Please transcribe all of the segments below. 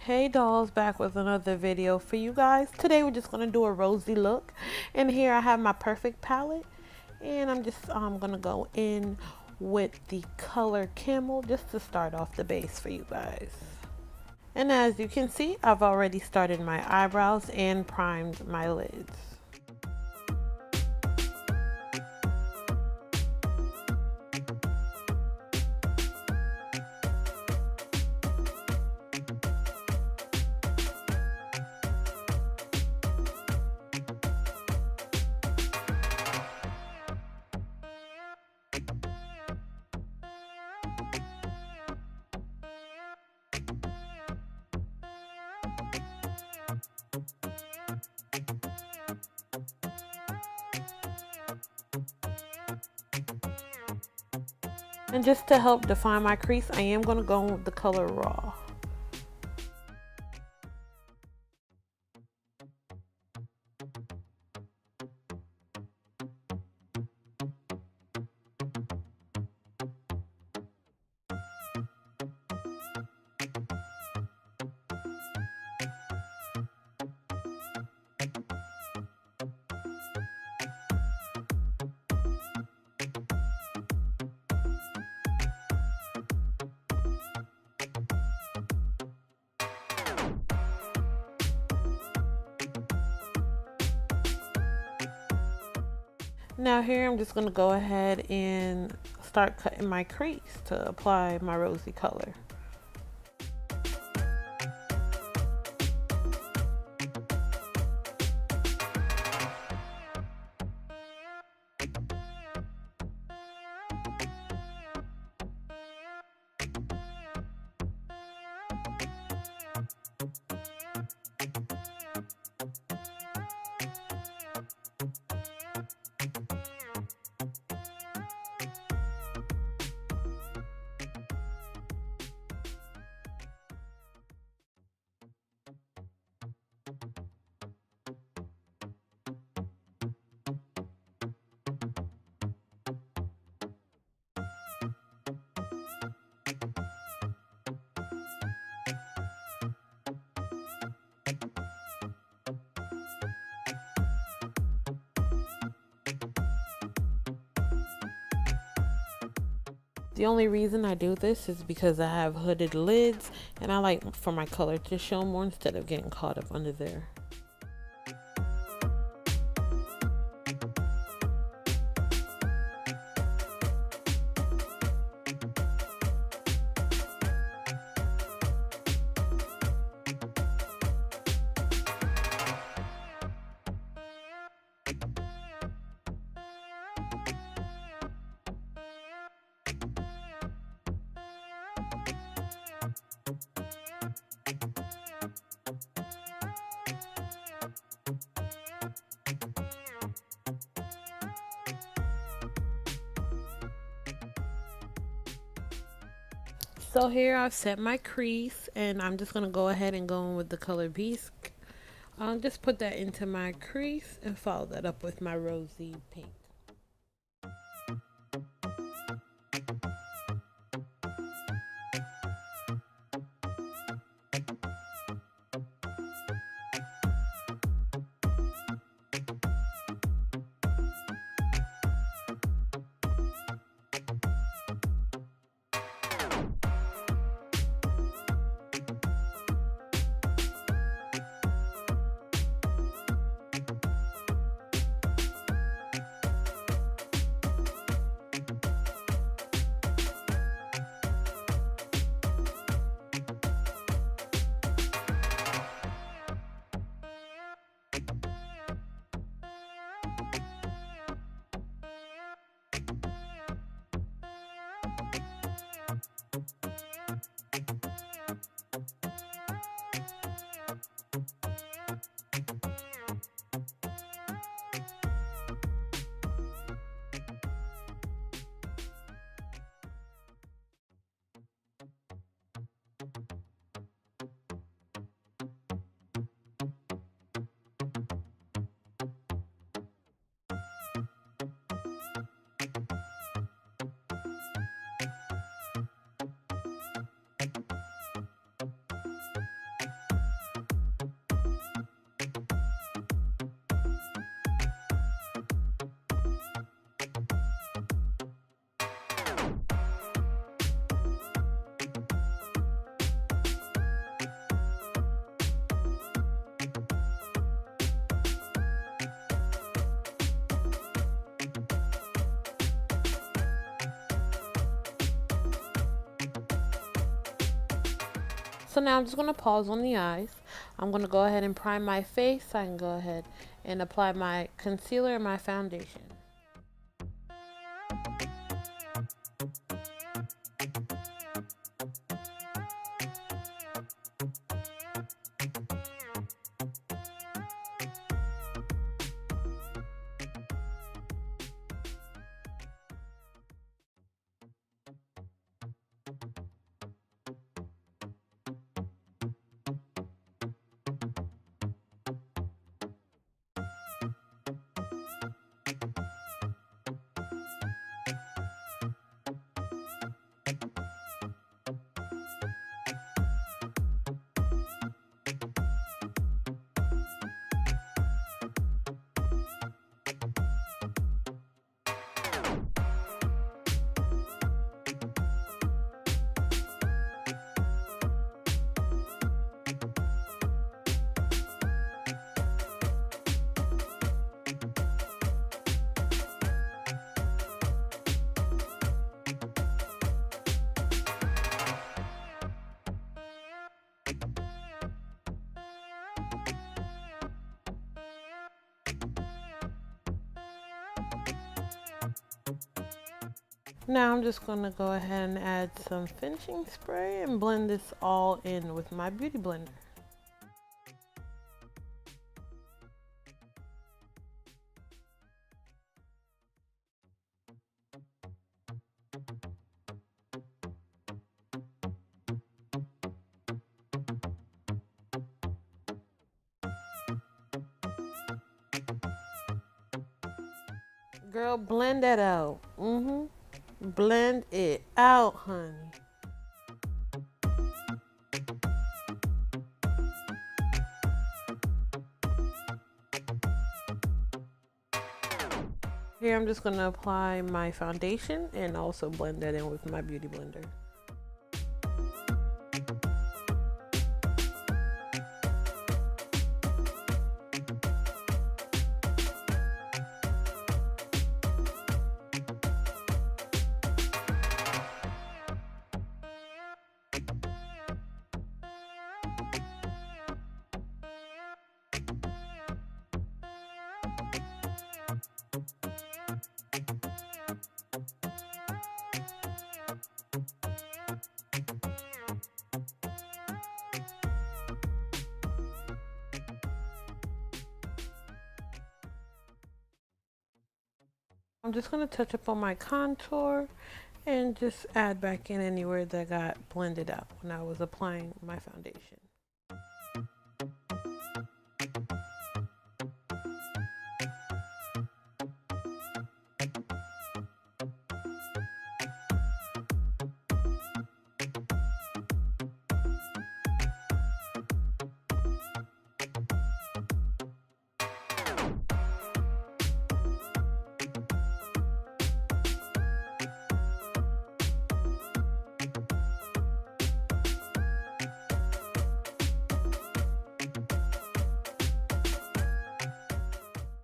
Hey dolls, back with another video for you guys. Today we're just gonna do a rosy look, and here I have my perfect palette, and I'm just gonna go in with the color Camel just to start off the base for you guys. And as you can see, I've already started my eyebrows and primed my lids. And just to help define my crease, I am going to go with the color Raw. Now here I'm just going to go ahead and start cutting my crease to apply my rosy color. The only reason I do this is because I have hooded lids and I like for my color to show more instead of getting caught up under there. So here I've set my crease and I'm just going to go ahead and go in with the color Beast. I'll just put that into my crease and follow that up with my rosy pink. So now I'm just going to pause on the eyes. I'm going to go ahead and prime my face. I can go ahead and apply my concealer and my foundation. Now I'm just going to go ahead and add some finishing spray and blend this all in with my beauty blender. Girl, blend that out. Blend it out, honey. Here I'm just going to apply my foundation and also blend that in with my beauty blender. I'm just going to touch up on my contour and just add back in anywhere that got blended out when I was applying my foundation.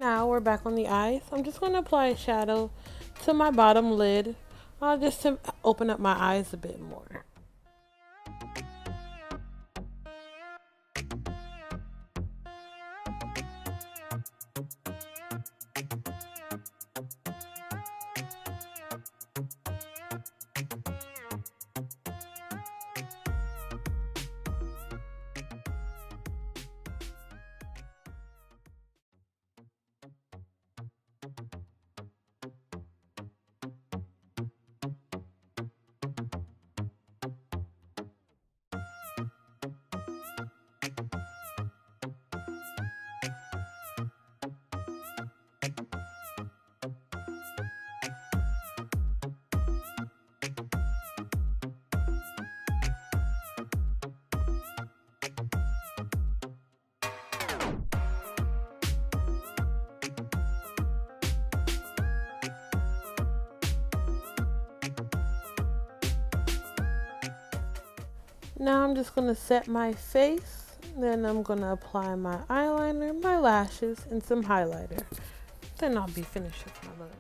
Now we're back on the eyes. I'm just going to apply a shadow to my bottom lid, just to open up my eyes a bit more. Now I'm just going to set my face, then I'm going to apply my eyeliner, my lashes, and some highlighter. Then I'll be finished with my look.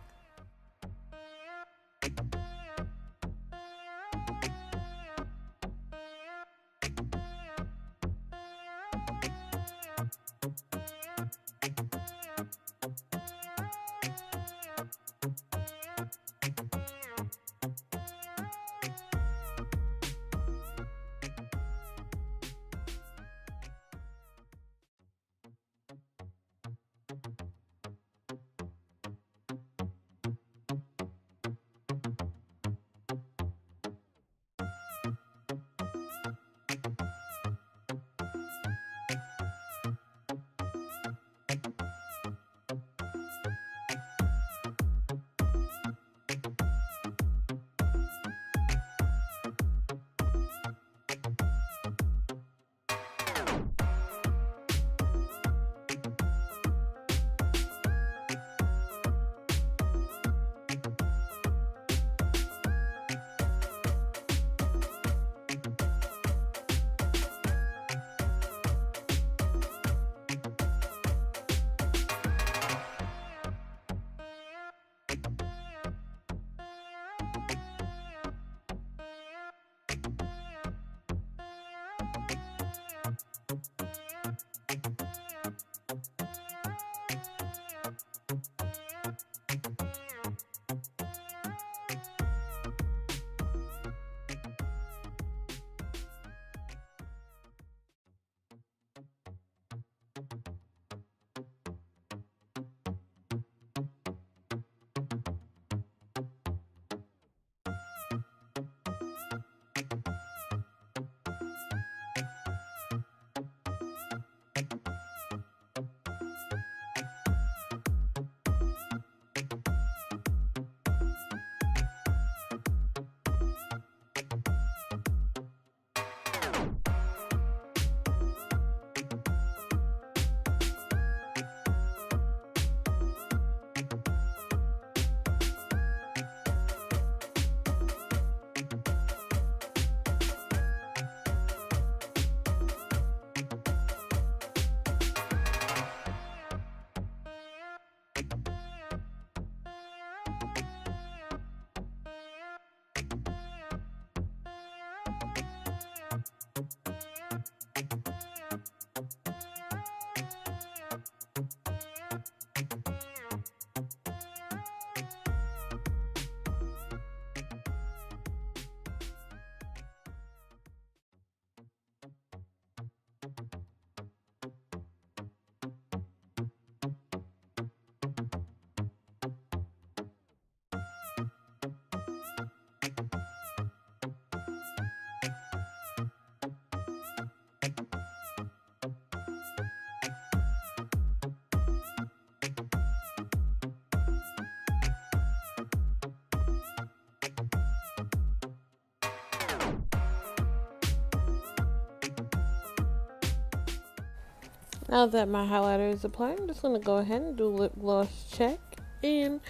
Now that my highlighter is applied, I'm just going to go ahead and do lip gloss check and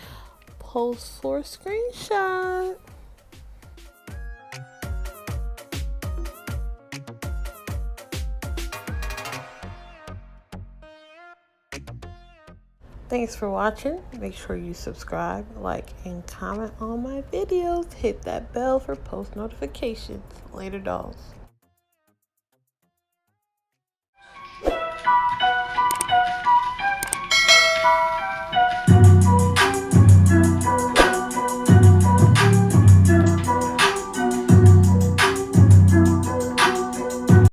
post for a screenshot. Thanks for watching. Make sure you subscribe, like, and comment on my videos. Hit that bell for post notifications. Later, dolls.